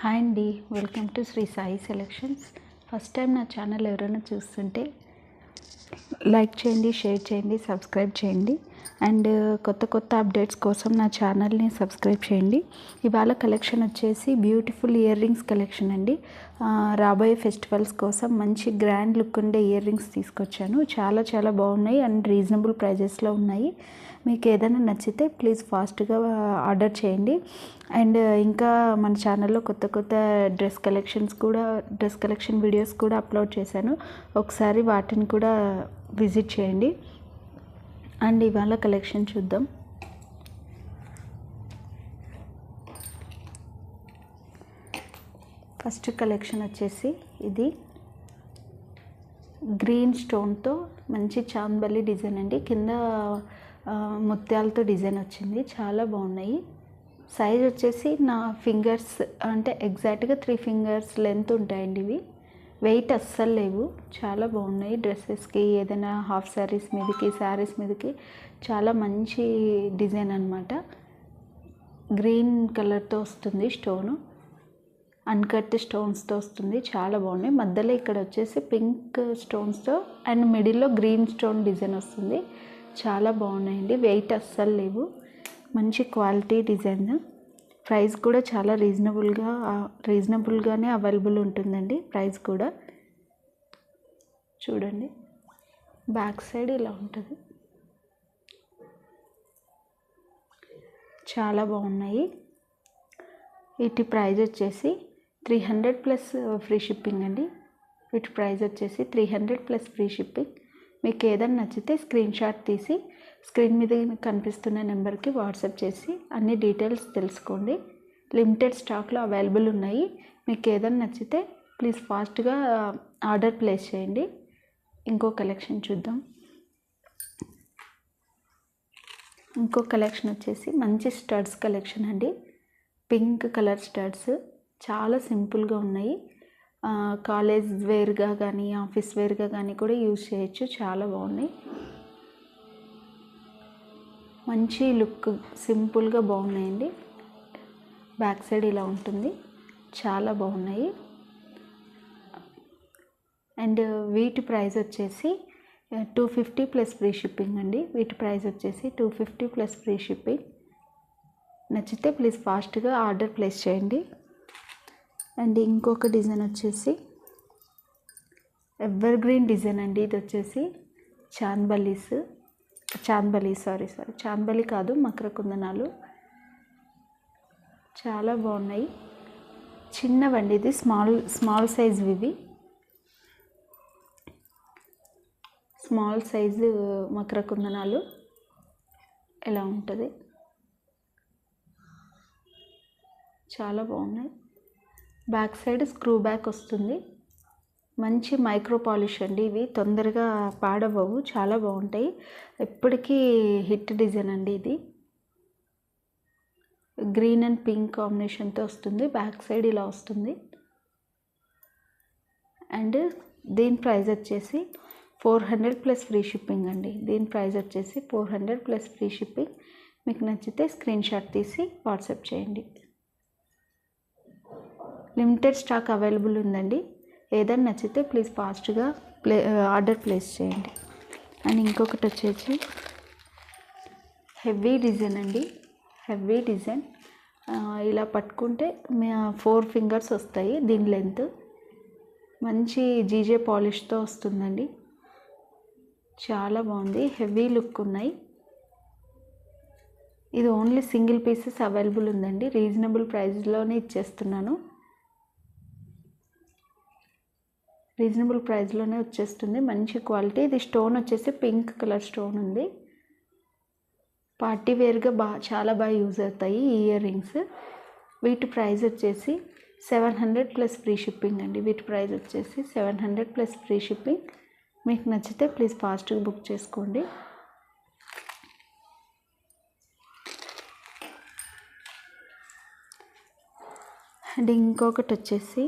Hi అండి, welcome to Sri Sai selections. First time నా channel ఎవరైనా చూస్తుంటే లైక్ చేయండి, షేర్ చేయండి, సబ్స్క్రైబ్ చేయండి. అండ్ కొత్త అప్డేట్స్ కోసం నా ఛానల్ని సబ్స్క్రైబ్ చేయండి. ఇవాళ కలెక్షన్ వచ్చేసి బ్యూటిఫుల్ ఇయర్ రింగ్స్ కలెక్షన్ అండి. రాబోయే ఫెస్టివల్స్ కోసం మంచి గ్రాండ్ లుక్ ఉండే ఇయర్ రింగ్స్ తీసుకొచ్చాను. చాలా బాగున్నాయి అండ్ రీజనబుల్ ప్రైజెస్లో ఉన్నాయి. మీకు ఏదైనా నచ్చితే ప్లీజ్ ఫాస్ట్గా ఆర్డర్ చేయండి. అండ్ ఇంకా మన ఛానల్లో కొత్త డ్రెస్ కలెక్షన్ వీడియోస్ కూడా అప్లోడ్ చేశాను. ఒకసారి వాటిని కూడా విజిట్ చేయండి. అండ్ ఇవాళ కలెక్షన్ చూద్దాం. ఫస్ట్ కలెక్షన్ వచ్చేసి ఇది గ్రీన్ స్టోన్తో మంచి చాంబలి డిజైన్ అండి. కింద ముత్యాలతో డిజైన్ వచ్చింది. చాలా బాగున్నాయి. సైజ్ వచ్చేసి నా ఫింగర్స్ అంటే ఎగ్జాక్ట్గా 3 ఫింగర్స్ లెంత్ ఉంటాయండి. ఇవి వెయిట్ అస్సలు లేవు. చాలా బాగున్నాయి. డ్రెస్సెస్కి, ఏదైనా హాఫ్ శారీస్ మీదకి చాలా మంచి డిజైన్ అనమాట. గ్రీన్ కలర్తో వస్తుంది స్టోను, అన్కట్ స్టోన్స్తో వస్తుంది. చాలా బాగున్నాయి. మధ్యలో ఇక్కడ వచ్చేసి పింక్ స్టోన్స్తో అండ్ మిడిల్లో గ్రీన్ స్టోన్ డిజైన్ వస్తుంది. చాలా బాగున్నాయండి. వెయిట్ అస్సలు లేవు. మంచి క్వాలిటీ డిజైన్. ప్రైస్ కూడా చాలా రీజనబుల్గానే అవైలబుల్ ఉంటుందండి. ప్రైస్ కూడా చూడండి. బ్యాక్ సైడ్ ఇలా ఉంటుంది. చాలా బాగున్నాయి. వీటి ప్రైస్ వచ్చేసి 300 ప్లస్ ఫ్రీ షిప్పింగ్ అండి. వీటి ప్రైస్ వచ్చేసి 300 ప్లస్ ఫ్రీ షిప్పింగ్. మీకు ఏదైనా నచ్చితే స్క్రీన్ షాట్ తీసి స్క్రీన్ మీద కనిపిస్తున్న నెంబర్కి వాట్సాప్ చేసి అన్ని డీటెయిల్స్ తెలుసుకోండి. లిమిటెడ్ స్టాక్లో అవైలబుల్ ఉన్నాయి. మీకు ఏదైనా నచ్చితే ప్లీజ్ ఫాస్ట్గా ఆర్డర్ ప్లేస్ చేయండి. ఇంకో కలెక్షన్ చూద్దాం. ఇంకో కలెక్షన్ వచ్చేసి మంచి స్టడ్స్ కలెక్షన్ అండి. పింక్ కలర్ స్టడ్స్ చాలా సింపుల్గా ఉన్నాయి. కాలేజ్ వేర్గా కానీ ఆఫీస్ వేర్గా కానీ కూడా యూజ్ చేయొచ్చు. చాలా బాగున్నాయి. మంచి లుక్, సింపుల్గా బాగున్నాయండి. బ్యాక్ సైడ్ ఇలా ఉంటుంది. చాలా బాగున్నాయి. అండ్ వీటి ప్రైస్ వచ్చేసి 250 ప్లస్ ఫ్రీ షిప్పింగ్ అండి. వీటి ప్రైస్ వచ్చేసి 250 ప్లస్ ఫ్రీ షిప్పింగ్. నచ్చితే ప్లీజ్ ఫాస్ట్గా ఆర్డర్ ప్లేస్ చేయండి. అండ్ ఇంకొక డిజైన్ వచ్చేసి ఎవర్ గ్రీన్ డిజైన్ అండి. ఇది వచ్చేసి చాంబలి కాదు, మకర కుందనాలు. చాలా బాగున్నాయి. చిన్నవండి. ఇది స్మాల్ సైజు. ఇవి స్మాల్ సైజు మకర కుందనాలు. ఎలా ఉంటుంది. చాలా బాగున్నాయి. బ్యాక్ సైడ్ స్క్రూ బ్యాక్ వస్తుంది. మంచి మైక్రో పాలిష్ అండి. ఇవి తొందరగా పాడవవు. చాలా బాగుంటాయి. ఎప్పటికీ హిట్ డిజైన్ అండి. ఇది గ్రీన్ అండ్ పింక్ కాంబినేషన్తో వస్తుంది. బ్యాక్ సైడ్ ఇలా వస్తుంది. అండ్ దీని ప్రైస్ వచ్చేసి 400 ప్లస్ ఫ్రీ షిప్పింగ్ అండి. దీని ప్రైస్ వచ్చేసి 400 ప్లస్ ఫ్రీ షిప్పింగ్. మీకు నచ్చితే స్క్రీన్ షాట్ తీసి వాట్సాప్ చేయండి. లిమిటెడ్ స్టాక్ అవైలబుల్ ఉందండి. ఏదైనా నచ్చితే ప్లీజ్ ఫాస్ట్గా ఆర్డర్ ప్లేస్ చేయండి. అండ్ ఇంకొకటి వచ్చేసి హెవీ డిజైన్ అండి. Heavy design. ఇలా పట్టుకుంటే 4 ఫింగర్స్ వస్తాయి. దీని లెంత్ మంచి జీజే పాలిష్తో వస్తుందండి. చాలా బాగుంది. హెవీ లుక్ ఉన్నాయి. ఇది ఓన్లీ సింగిల్ పీసెస్ అవైలబుల్ ఉందండి. రీజనబుల్ ప్రైస్లోనే ఇచ్చేస్తున్నాను. రీజనబుల్ ప్రైస్లోనే వచ్చేస్తుంది. మంచి క్వాలిటీ. ఇది స్టోన్ వచ్చేసి పింక్ కలర్ స్టోన్ ఉంది. పార్టీ వేర్గా చాలా బాగా యూజ్ అవుతాయి ఈ ఇయర్ రింగ్స్. వీటి ప్రైస్ వచ్చేసి 700 ప్లస్ ఫ్రీ షిప్పింగ్ అండి. వీటి ప్రైస్ వచ్చేసి 700 ప్లస్ ఫ్రీ షిప్పింగ్. మీకు నచ్చితే ప్లీజ్ ఫాస్ట్గా బుక్ చేసుకోండి. అండ్ ఇంకొకటి వచ్చేసి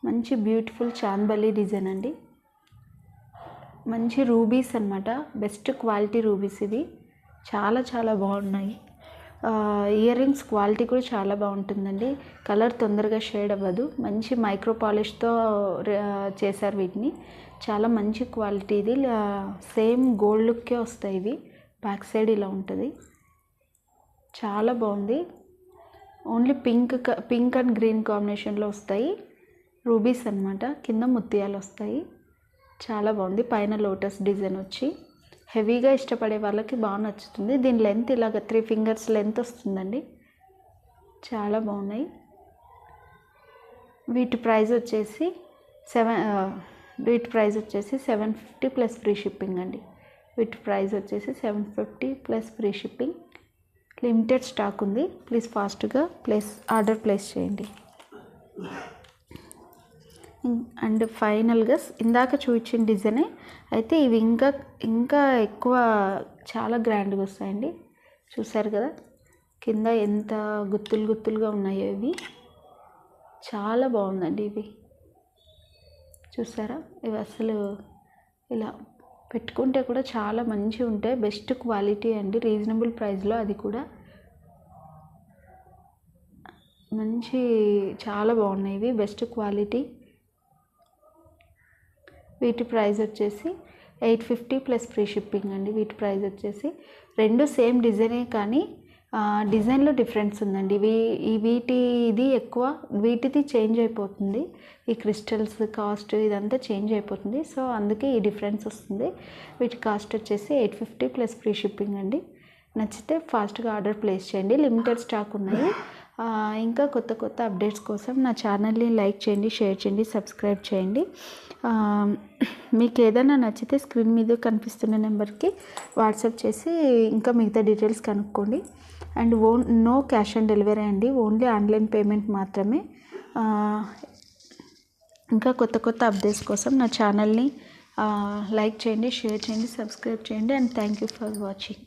మంచి బ్యూటిఫుల్ చాంబలి డిజైన్ అండి. మంచి రూబీస్ అన్నమాట. బెస్ట్ క్వాలిటీ రూబీస్ ఇవి. చాలా బాగున్నాయి. ఇయర్ రింగ్స్ క్వాలిటీ కూడా చాలా బాగుంటుందండి. కలర్ తొందరగా షేడ్ అవ్వదు. మంచి మైక్రో పాలిష్తో చేశారు వీటిని. చాలా మంచి క్వాలిటీ. ఇది సేమ్ గోల్డ్ లుక్కే వస్తాయి ఇవి. బ్యాక్ సైడ్ ఇలా ఉంటుంది. చాలా బాగుంది. ఓన్లీ పింక్ అండ్ గ్రీన్ కాంబినేషన్లో వస్తాయి. రూబీస్ అన్నమాట. కింద ముత్యాలు వస్తాయి. చాలా బాగుంది. పైన లోటస్ డిజైన్ వచ్చి హెవీగా ఇష్టపడే వాళ్ళకి బాగా నచ్చుతుంది. దీని లెంత్ ఇలాగ 3 ఫింగర్స్ లెంత్ వస్తుందండి. చాలా బాగున్నాయి. వీటి ప్రైస్ వచ్చేసి 750 ప్లస్ ఫ్రీ షిప్పింగ్ అండి. వీటి ప్రైస్ వచ్చేసి 750 plus free shipping. Limited stock ఉంది. ప్లీజ్ ఫాస్ట్గా ఆర్డర్ ప్లేస్ చేయండి. అండ్ ఫైనల్గా ఇందాక చూపించిన డిజైనే అయితే ఇవి ఇంకా ఎక్కువ చాలా గ్రాండ్గా వస్తాయండి. చూసారు కదా కింద ఎంత గుత్తులుగా ఉన్నాయో ఇవి. చాలా బాగుందండి ఇవి. చూసారా ఇవి అసలు ఇలా పెట్టుకుంటే కూడా చాలా మంచిగా ఉంటాయి. బెస్ట్ క్వాలిటీ అండి. రీజనబుల్ ప్రైస్లో, అది కూడా చాలా బాగున్నాయి ఇవి. Best quality. వీటి ప్రైస్ వచ్చేసి 850 ప్లస్ ఫ్రీ షిప్పింగ్ అండి. వీటి ప్రైస్ వచ్చేసి రెండు సేమ్ డిజైనే కానీ డిజైన్లో డిఫరెన్స్ ఉందండి. ఇది ఎక్కువ, వీటిది చేంజ్ అయిపోతుంది. ఈ క్రిస్టల్స్ కాస్ట్ ఇదంతా చేంజ్ అయిపోతుంది. సో అందుకే ఈ డిఫరెన్స్ వస్తుంది. వీటి కాస్ట్ వచ్చేసి 850 ప్లస్ ఫ్రీ షిప్పింగ్ అండి. నచ్చితే ఫాస్ట్గా ఆర్డర్ ప్లేస్ చేయండి. లిమిటెడ్ స్టాక్ ఉన్నాయి. ఇంకా కొత్త అప్డేట్స్ కోసం నా ఛానల్ని లైక్ చేయండి, షేర్ చేయండి, సబ్స్క్రైబ్ చేయండి. మీకు ఏదైనా నచ్చితే స్క్రీన్ మీద కనిపిస్తున్న నెంబర్కి వాట్సాప్ చేసి ఇంకా మిగతా డీటెయిల్స్ కనుక్కోండి. And no cash on delivery అండి. ఓన్లీ ఆన్లైన్ పేమెంట్ మాత్రమే. ఇంకా కొత్త అప్డేట్స్ కోసం నా ఛానల్ని లైక్ చేయండి, షేర్ చేయండి, సబ్స్క్రైబ్ చేయండి. And thank you for watching.